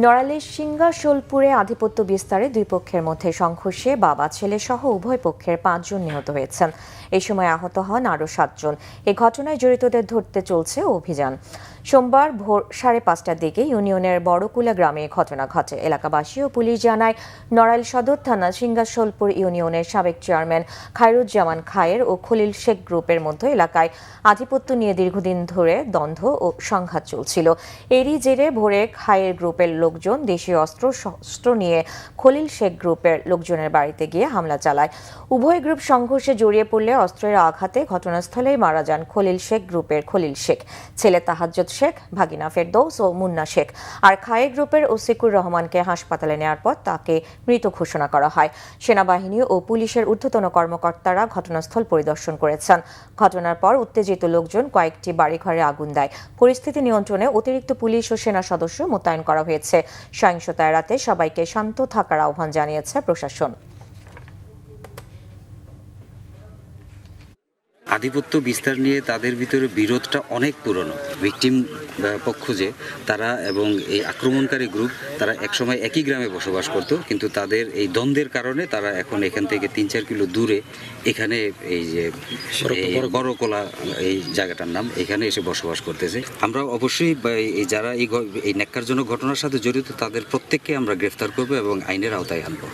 নড়াইলের সিংগাশোলপুরে আধিপত্য বিস্তারে দুই পক্ষের মধ্যে সংঘর্ষে বাবা ছেলে সহ উভয় পক্ষের 5 জন নিহত হয়েছেন। এই সময় আহত হন আরও 7 জন। এই ঘটনায় জড়িতদের ধরতে চলছে অভিযান। সোমবার ভোর 5:30টার দিকে ইউনিয়নের বড়কুলা গ্রামে ঘটনা ঘটে। এলাকাবাসী ও পুলিশ জানায়, নড়াইল সদর থানা সিংগাশোলপুর ইউনিয়নের সাবেক চেয়ারম্যান খায়রুজ্জামান খায়ের ও খলিল শেখ গ্রুপের মধ্যে এলাকায় আধিপত্য নিয়ে দীর্ঘদিন ধরে দ্বন্দ্ব ও সংঘাত চলছিল। এরই জেরে ভোরে খায়ের গ্রুপের লোকজন দেশীয় অস্ত্র নিয়ে খলিল শেখ গ্রুপের লোকজনের বাড়িতে গিয়ে হামলা চালায়। উভয় গ্রুপ সংঘর্ষে জড়িয়ে পড়লে অস্ত্রের আঘাতে ঘটনাস্থলেই মারা যান খলিল শেখ গ্রুপের খলিল শেখ, ছেলে তাহাজ্জুদ শেখ, ভাগিনা ফেরদৌস ও মুন্না শেখ। আর খায়ের গ্রুপের ওসিকুর রহমানকে হাসপাতালে নেওয়ার পর তাকে মৃত ঘোষণা করা হয়। সেনাবাহিনী ও পুলিশের ঊর্ধ্বতন কর্মকর্তারা ঘটনাস্থল পরিদর্শন করেছেন। ঘটনার পর উত্তেজিত লোকজন কয়েকটি বাড়িঘরে আগুন দেয়। পরিস্থিতি নিয়ন্ত্রণে অতিরিক্ত পুলিশ ও সেনা সদস্য মোতায়েন করা হয়েছে। সহিংসতা এড়াতে সবাইকে শান্ত থাকার আহ্বান জানিয়েছে প্রশাসন। আধিপত্য বিস্তার নিয়ে তাদের ভিতরে বিরোধটা অনেক পুরনো। ভিকটিম পক্ষ যে তারা এবং এই আক্রমণকারী গ্রুপ তারা একসময় একই গ্রামে বসবাস করত, কিন্তু তাদের এই দ্বন্দ্বের কারণে তারা এখন এখান থেকে 3-4 কিলো দূরে এখানে এই যে বড়কোলা এই জায়গাটার নাম, এখানে এসে বসবাস করতেছে। আমরা অবশ্যই যারা এই ন্যাক্কারজনক ঘটনার সাথে জড়িত তাদের প্রত্যেককে আমরা গ্রেফতার করব এবং আইনের আওতায় আনবো।